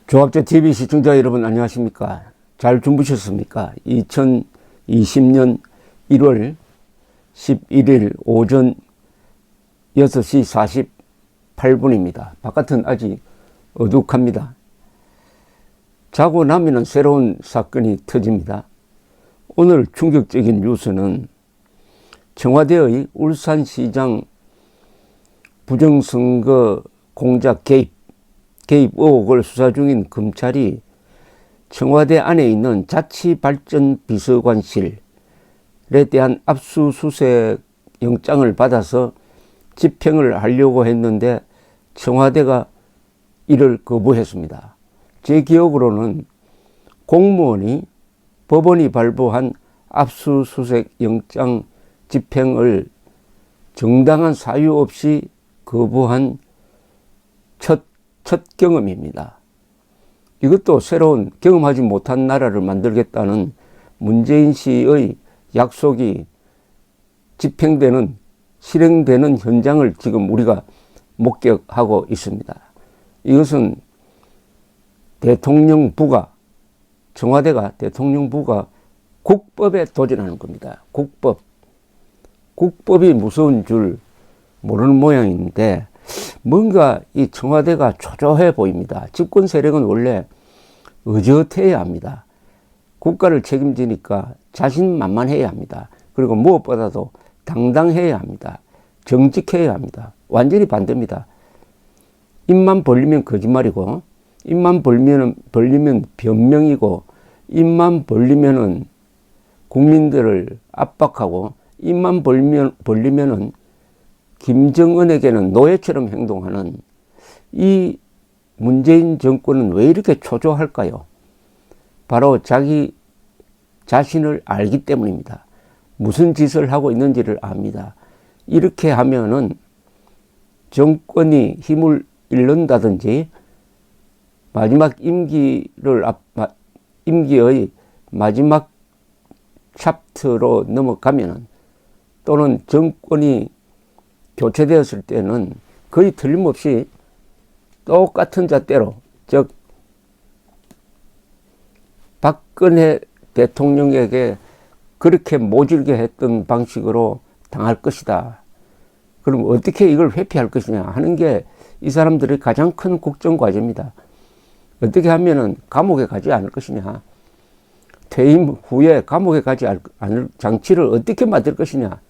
조합제 TV 시청자 여러분 안녕하십니까? 잘 주무셨습니까? 2020년 1월 11일 오전 6시 48분입니다. 바깥은 아직 어둑합니다. 자고 나면 새로운 사건이 터집니다. 오늘 충격적인 뉴스는 청와대의 울산시장 부정선거 공작 개입 의혹을 수사 중인 검찰이 청와대 안에 있는 자치발전비서관실에 대한 압수수색 영장을 받아서 집행을 하려고 했는데 청와대가 이를 거부했습니다. 제 기억으로는 공무원이 법원이 발부한 압수수색 영장 집행을 정당한 사유 없이 거부한 첫 경험입니다. 이것도 새로운 경험하지 못한 나라를 만들겠다는 문재인 씨의 약속이 집행되는, 실행되는 현장을 지금 우리가 목격하고 있습니다. 이것은 청와대가 대통령부가 국법에 도전하는 겁니다. 국법이 무서운 줄 모르는 모양인데 뭔가 이 청와대가 초조해 보입니다. 집권 세력은 원래 의젓해야 합니다. 국가를 책임지니까 자신만만해야 합니다. 그리고 무엇보다도 당당해야 합니다. 정직해야 합니다. 완전히 반대입니다. 입만 벌리면 거짓말이고, 입만 벌리면 변명이고, 입만 벌리면은 국민들을 압박하고, 입만 벌리면은 김정은에게는 노예처럼 행동하는 이 문재인 정권은 왜 이렇게 초조할까요? 바로 자기 자신을 알기 때문입니다. 무슨 짓을 하고 있는지를 압니다. 이렇게 하면은 정권이 힘을 잃는다든지 마지막 임기의 마지막 챕터로 넘어가면은 또는 정권이 교체되었을 때는 거의 틀림없이 똑같은 잣대로, 즉 박근혜 대통령에게 그렇게 모질게 했던 방식으로 당할 것이다. 그럼 어떻게 이걸 회피할 것이냐 하는 게 이 사람들의 가장 큰 국정 과제입니다. 어떻게 하면은 감옥에 가지 않을 것이냐, 퇴임 후에 감옥에 가지 않을 장치를 어떻게 만들 것이냐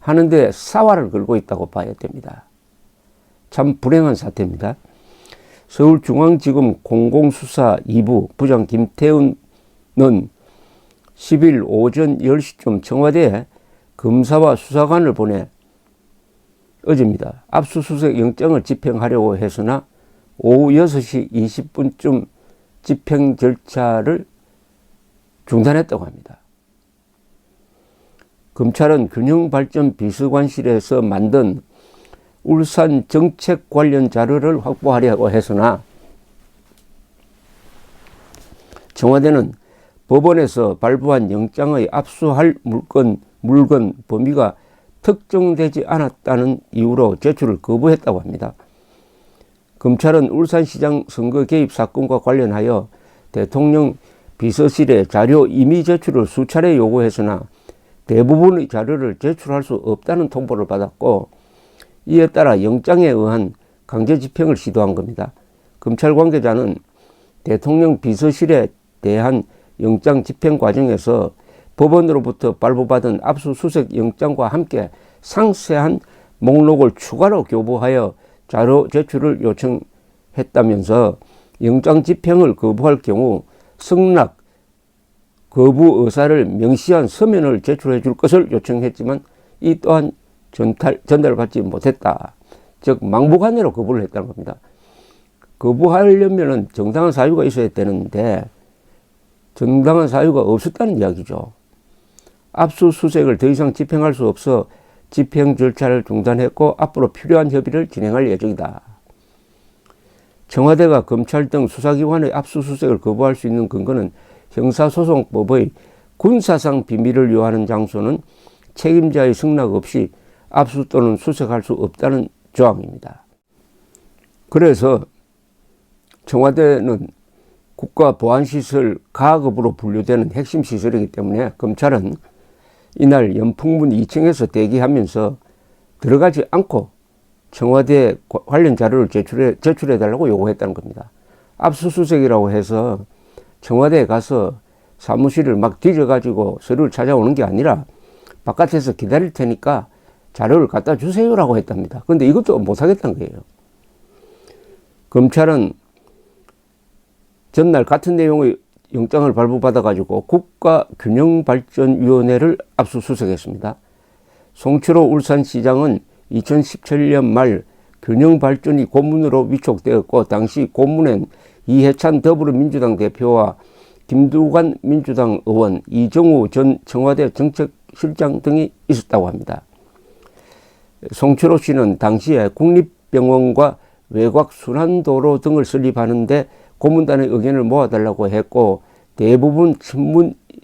하는데 사활을 걸고 있다고 봐야 됩니다. 참 불행한 사태입니다. 서울중앙지검 공공수사 2부 부장 김태훈은 10일 오전 10시쯤 청와대에 검사와 수사관을 보내 어제입니다. 압수수색 영장을 집행하려고 했으나 오후 6시 20분쯤 집행 절차를 중단했다고 합니다. 검찰은 균형발전비서관실에서 만든 울산 정책 관련 자료를 확보하려고 했으나 청와대는 법원에서 발부한 영장의 압수할 물건 범위가 특정되지 않았다는 이유로 제출을 거부했다고 합니다. 검찰은 울산시장 선거 개입 사건과 관련하여 대통령 비서실에 자료 임의 제출을 수차례 요구했으나 대부분의 자료를 제출할 수 없다는 통보를 받았고, 이에 따라 영장에 의한 강제 집행을 시도한 겁니다. 검찰 관계자는 대통령 비서실에 대한 영장 집행 과정에서 법원으로부터 발부받은 압수수색 영장과 함께 상세한 목록을 추가로 교부하여 자료 제출을 요청했다면서 영장 집행을 거부할 경우 승낙 거부 의사를 명시한 서면을 제출해 줄 것을 요청했지만 이 또한 전달받지 못했다. 즉 망부관내로 거부를 했다는 겁니다. 거부하려면 정당한 사유가 있어야 되는데 정당한 사유가 없었다는 이야기죠. 압수수색을 더 이상 집행할 수 없어 집행 절차를 중단했고 앞으로 필요한 협의를 진행할 예정이다. 청와대가 검찰 등 수사기관의 압수수색을 거부할 수 있는 근거는 형사소송법의 군사상 비밀을 요하는 장소는 책임자의 승낙 없이 압수 또는 수색할 수 없다는 조항입니다. 그래서 청와대는 국가보안시설 가급으로 분류되는 핵심 시설이기 때문에 검찰은 이날 연풍문 2층에서 대기하면서 들어가지 않고 청와대 관련 자료를 제출해달라고 요구했다는 겁니다. 압수수색이라고 해서 청와대에 가서 사무실을 막 뒤져가지고 서류를 찾아오는 게 아니라 바깥에서 기다릴 테니까 자료를 갖다 주세요라고 했답니다. 그런데 이것도 못하겠다는 거예요. 검찰은 전날 같은 내용의 영장을 발부받아가지고 국가균형발전위원회를 압수수색했습니다. 송철호 울산시장은 2017년 말 균형발전이 고문으로 위촉되었고 당시 고문엔 이해찬 더불어민주당 대표와 김두관 민주당 의원, 이정우 전 청와대 정책실장 등이 있었다고 합니다. 송철호 씨는 당시에 국립병원과 외곽순환도로 등을 설립하는데 고문단의 의견을 모아달라고 했고 대부분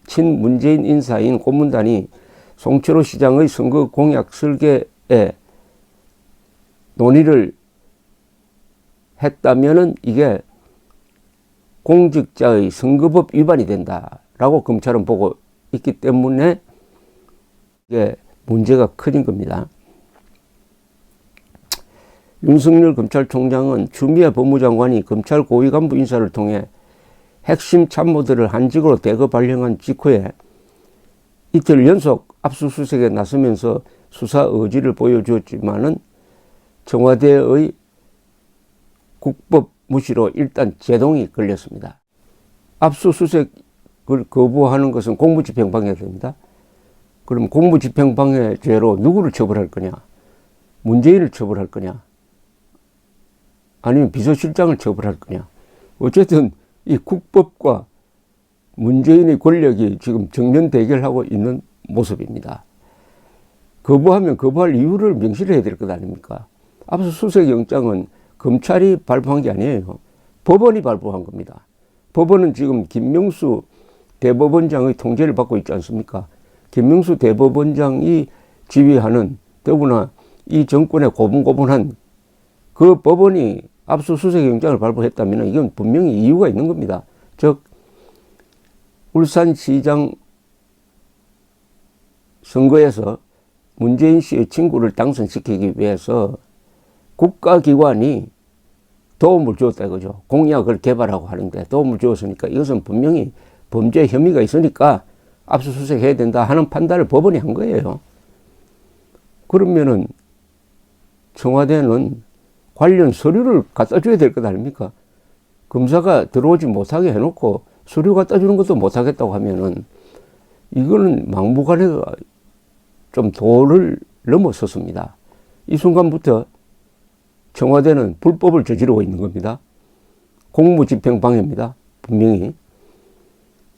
친문재인 인사인 고문단이 송철호 시장의 선거 공약 설계에 논의를 했다면은 이게 공직자의 선거법 위반이 된다라고 검찰은 보고 있기 때문에 이게 문제가 커진 겁니다. 윤석열 검찰총장은 추미애 법무장관이 검찰 고위 간부 인사를 통해 핵심 참모들을 한직으로 대거 발령한 직후에 이틀 연속 압수수색에 나서면서 수사 의지를 보여주었지만은 청와대의 국법 무시로 일단 제동이 걸렸습니다. 압수수색을 거부하는 것은 공무집행방해가 됩니다. 그럼 공무집행방해 죄로 누구를 처벌할 거냐? 문재인을 처벌할 거냐? 아니면 비서실장을 처벌할 거냐? 어쨌든 이 국법과 문재인의 권력이 지금 정면 대결하고 있는 모습입니다. 거부하면 거부할 이유를 명시를 해야 될 것 아닙니까? 압수수색 영장은 검찰이 발부한 게 아니에요. 법원이 발부한 겁니다. 법원은 지금 김명수 대법원장의 통제를 받고 있지 않습니까? 김명수 대법원장이 지휘하는 더구나 이 정권의 고분고분한 그 법원이 압수수색 영장을 발부했다면 이건 분명히 이유가 있는 겁니다. 즉 울산시장 선거에서 문재인 씨의 친구를 당선시키기 위해서 국가기관이 도움을 주었다 이거죠. 공약을 개발하고 하는데 도움을 주었으니까 이것은 분명히 범죄 혐의가 있으니까 압수수색해야 된다 하는 판단을 법원이 한 거예요. 그러면은 청와대는 관련 서류를 갖다 줘야 될 것 아닙니까? 검사가 들어오지 못하게 해놓고 서류 갖다 주는 것도 못하겠다고 하면은 이거는 막무가내가 좀 도를 넘어섰습니다. 이 순간부터 청와대는 불법을 저지르고 있는 겁니다. 공무집행방해입니다. 분명히.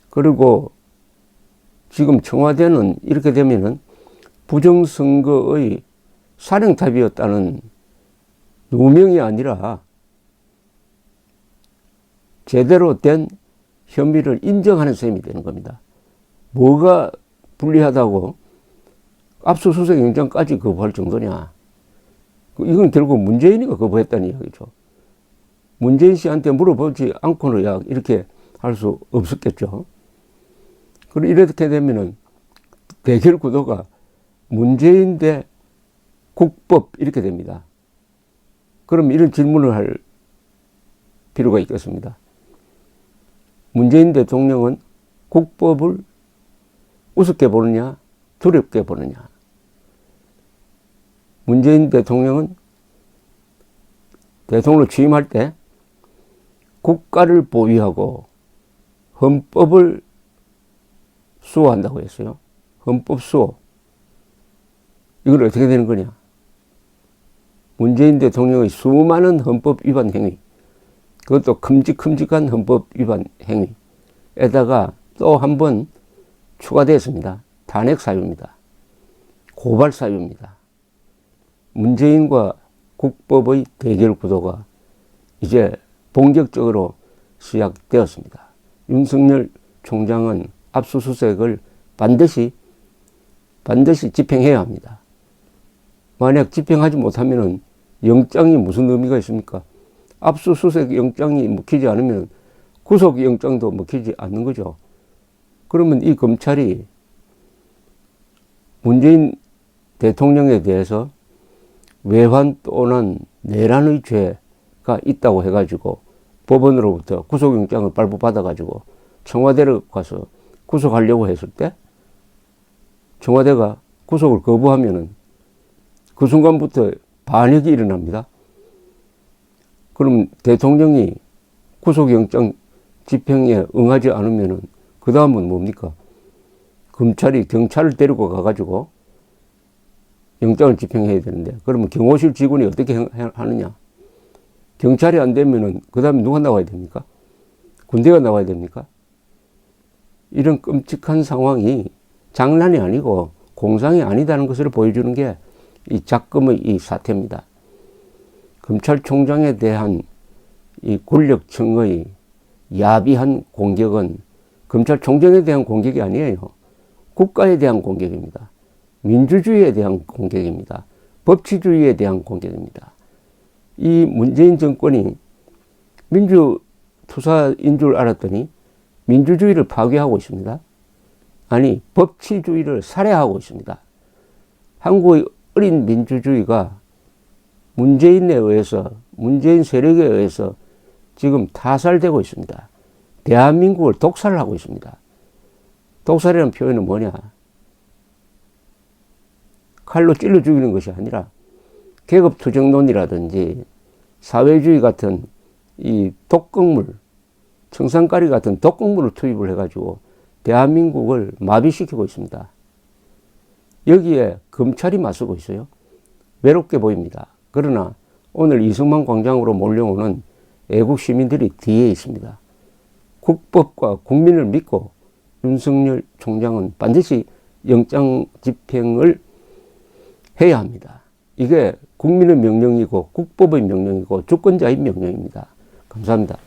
그리고 지금 청와대는 이렇게 되면은 부정선거의 사령탑이었다는 누명이 아니라 제대로 된 혐의를 인정하는 셈이 되는 겁니다. 뭐가 불리하다고 압수수색 영장까지 거부할 정도냐. 이건 결국 문재인이가 거부했다는 이야기죠. 문재인 씨한테 물어보지 않고는 이렇게 할 수 없었겠죠. 그리고 이렇게 되면은 대결 구도가 문재인 대 국법 이렇게 됩니다. 그럼 이런 질문을 할 필요가 있겠습니다. 문재인 대통령은 국법을 우습게 보느냐, 두렵게 보느냐. 문재인 대통령은 대통령으로 취임할 때 국가를 보위하고 헌법을 수호한다고 했어요. 헌법 수호. 이건 어떻게 되는 거냐? 문재인 대통령의 수많은 헌법 위반 행위, 그것도 큼직큼직한 헌법 위반 행위에다가 또 한 번 추가됐습니다. 탄핵 사유입니다. 고발 사유입니다. 문재인과 국법의 대결 구도가 이제 본격적으로 시작되었습니다. 윤석열 총장은 압수수색을 반드시 집행해야 합니다. 만약 집행하지 못하면 영장이 무슨 의미가 있습니까? 압수수색 영장이 묵히지 않으면 구속영장도 먹히지 않는 거죠. 그러면 이 검찰이 문재인 대통령에 대해서 외환 또는 내란의 죄가 있다고 해가지고 법원으로부터 구속영장을 발부받아가지고 청와대로 가서 구속하려고 했을 때 청와대가 구속을 거부하면은 그 순간부터 반역이 일어납니다. 그럼 대통령이 구속영장 집행에 응하지 않으면은 그 다음은 뭡니까? 검찰이 경찰을 데리고 가가지고 영장을 집행해야 되는데, 그러면 경호실 직원이 어떻게 하느냐? 경찰이 안 되면은 그 다음에 누가 나와야 됩니까? 군대가 나와야 됩니까? 이런 끔찍한 상황이 장난이 아니고 공상이 아니다는 것을 보여주는 게 이 작금의 이 사태입니다. 검찰총장에 대한 이 권력층의 야비한 공격은 검찰총장에 대한 공격이 아니에요. 국가에 대한 공격입니다. 민주주의에 대한 공격입니다. 법치주의에 대한 공격입니다. 이 문재인 정권이 민주투사인 줄 알았더니 민주주의를 파괴하고 있습니다. 아니, 법치주의를 살해하고 있습니다. 한국의 어린 민주주의가 문재인에 의해서, 문재인 세력에 의해서 지금 타살되고 있습니다. 대한민국을 독살을 하고 있습니다. 독살이라는 표현은 뭐냐? 칼로 찔러 죽이는 것이 아니라 계급투쟁론이라든지 사회주의 같은 이 독극물, 청산가리 같은 독극물을 투입을 해가지고 대한민국을 마비시키고 있습니다. 여기에 검찰이 맞서고 있어요. 외롭게 보입니다. 그러나 오늘 이승만 광장으로 몰려오는 애국 시민들이 뒤에 있습니다. 국법과 국민을 믿고 윤석열 총장은 반드시 영장 집행을 해야 합니다. 이게 국민의 명령이고 국법의 명령이고 주권자의 명령입니다. 감사합니다.